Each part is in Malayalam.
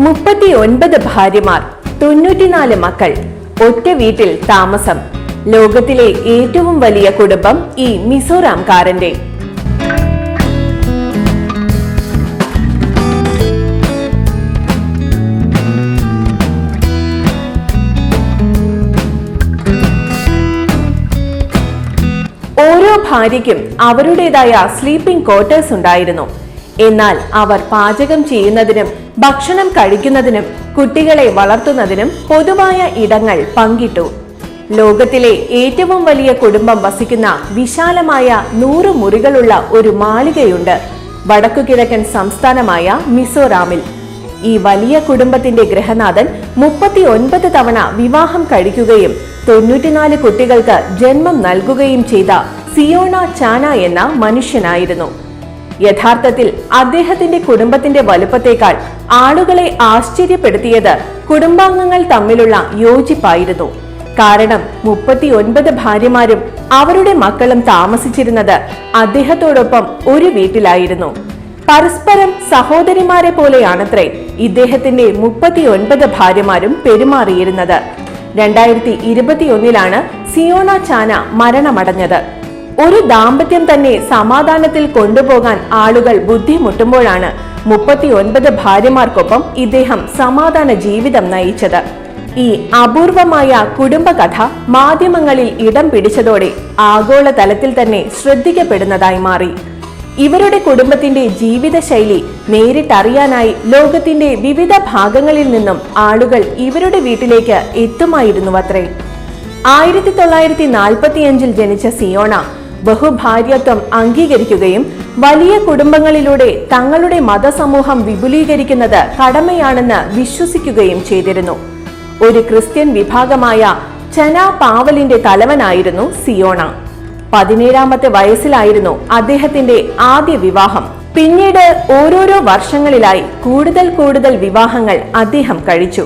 39 ഭാര്യമാർ, 94 മക്കൾ, ഒറ്റ വീട്ടിൽ താമസം. ലോകത്തിലെ ഏറ്റവും വലിയ കുടുംബം ഈ മിസോറാംകാരന്റെ. ഓരോ ഭാര്യയ്ക്കും അവരുടേതായ സ്ലീപ്പിംഗ് ക്വാർട്ടേഴ്സ് ഉണ്ടായിരുന്നു. എന്നാൽ അവർ പാചകം ചെയ്യുന്നതിനും ഭക്ഷണം കഴിക്കുന്നതിനും കുട്ടികളെ വളർത്തുന്നതിനും പൊതുവായ ഇടങ്ങൾ പങ്കിട്ടു. ലോകത്തിലെ ഏറ്റവും വലിയ കുടുംബം വസിക്കുന്ന വിശാലമായ 100 മുറികളുള്ള ഒരു മാളികയുണ്ട് വടക്കുകിഴക്കൻ സംസ്ഥാനമായ മിസോറാമിൽ. ഈ വലിയ കുടുംബത്തിന്റെ ഗൃഹനാഥൻ 39 തവണ വിവാഹം കഴിക്കുകയും 94 കുട്ടികൾക്ക് ജന്മം നൽകുകയും ചെയ്ത സിയോണ ചാന എന്ന മനുഷ്യനായിരുന്നു. യഥാർത്ഥത്തിൽ അദ്ദേഹത്തിന്റെ കുടുംബത്തിന്റെ വലുപ്പത്തേക്കാൾ ആളുകളെ ആശ്ചര്യപ്പെടുത്തിയത് കുടുംബാംഗങ്ങൾ തമ്മിലുള്ള യോജിപ്പായിരുന്നു. കാരണം 39 ഭാര്യമാരും അവരുടെ മക്കളും താമസിച്ചിരുന്നത് അദ്ദേഹത്തോടൊപ്പം ഒരു വീട്ടിലായിരുന്നു. പരസ്പരം സഹോദരിമാരെ പോലെയാണത്രേ ഇദ്ദേഹത്തിന്റെ 39 ഭാര്യമാരും പെരുമാറിയിരുന്നത്. 2021 സിയോണ ചാന മരണമടഞ്ഞത്. ഒരു ദാമ്പത്യം തന്നെ സമാധാനത്തിൽ കൊണ്ടുപോകാൻ ആളുകൾ ബുദ്ധിമുട്ടുമ്പോഴാണ് 39 ഭാര്യമാർക്കൊപ്പം ഇദ്ദേഹം സമാധാന ജീവിതം നയിച്ചത്. ഈ അപൂർവമായ കുടുംബകഥ മാധ്യമങ്ങളിൽ ഇടം പിടിച്ചതോടെ ആഗോളതലത്തിൽ തന്നെ ശ്രദ്ധിക്കപ്പെടുന്നതായി മാറി. ഇവരുടെ കുടുംബത്തിന്റെ ജീവിതശൈലി നേരിട്ടറിയാനായി ലോകത്തിന്റെ വിവിധ ഭാഗങ്ങളിൽ നിന്നും ആളുകൾ ഇവരുടെ വീട്ടിലേക്ക് എത്തുമായിരുന്നുവത്രേ. 1945 ജനിച്ച സിയോണ ബഹുഭാര്യത്വം അംഗീകരിക്കുകയും വലിയ കുടുംബങ്ങളിലൂടെ തങ്ങളുടെ മതസമൂഹം വിപുലീകരിക്കുന്നത് കടമയാണെന്ന് വിശ്വസിക്കുകയും ചെയ്തിരുന്നു. ഒരു ക്രിസ്ത്യൻ വിഭാഗമായ ചന പാവലിന്റെ തലവനായിരുന്നു സിയോണ. 17ാമത്തെ വയസ്സിലായിരുന്നു അദ്ദേഹത്തിന്റെ ആദ്യ വിവാഹം. പിന്നീട് ഓരോരോ വർഷങ്ങളിലായി കൂടുതൽ വിവാഹങ്ങൾ അദ്ദേഹം കഴിച്ചു.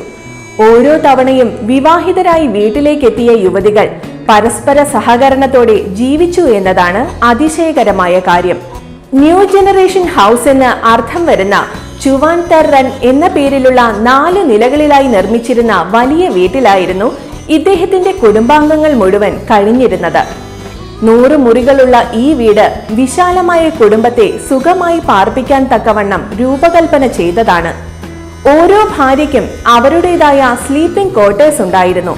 ഓരോ തവണയും വിവാഹിതരായി വീട്ടിലേക്കെത്തിയ യുവതികൾ പരസ്പര സഹകരണത്തോടെ ജീവിച്ചു എന്നതാണ് അതിശയകരമായ കാര്യം. ന്യൂ ജനറേഷൻ ഹൗസ് എന്ന് അർത്ഥം വരുന്ന ചുവാൻ തർറൻ എന്ന പേരിലുള്ള 4 നിലകളിലായി നിർമ്മിച്ചിരുന്ന വലിയ വീട്ടിലായിരുന്നു ഇദ്ദേഹത്തിന്റെ കുടുംബാംഗങ്ങൾ മുഴുവൻ കഴിഞ്ഞിരുന്നത്. 100 മുറികളുള്ള ഈ വീട് വിശാലമായ കുടുംബത്തെ സുഖമായി പാർപ്പിക്കാൻ തക്കവണ്ണം രൂപകൽപ്പന ചെയ്തതാണ്. ഓരോ ഭാര്യയ്ക്കും അവരുടേതായ സ്ലീപ്പിംഗ് ക്വാർട്ടേഴ്സ് ഉണ്ടായിരുന്നു.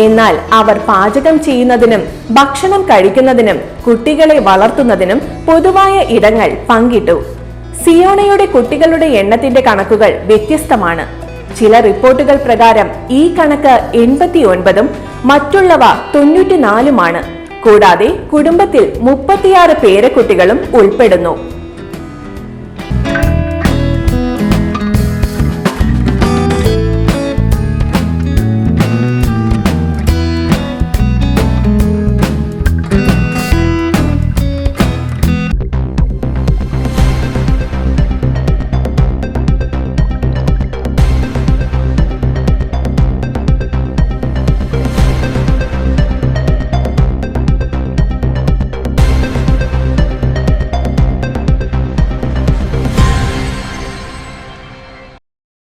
എന്നാൽ അവർ പാചകം ചെയ്യുന്നതിനും ഭക്ഷണം കഴിക്കുന്നതിനും കുട്ടികളെ വളർത്തുന്നതിനും പൊതുവായ ഇടങ്ങൾ പങ്കിട്ടു. സിയോണയുടെ കുട്ടികളുടെ എണ്ണത്തിന്റെ കണക്കുകൾ വ്യത്യസ്തമാണ്. ചില റിപ്പോർട്ടുകൾ പ്രകാരം ഈ കണക്ക് 89ഉം മറ്റുള്ളവ 94ഉമാണ്. കൂടാതെ കുടുംബത്തിൽ 36 പേരക്കുട്ടികളും ഉൾപ്പെടുന്നു.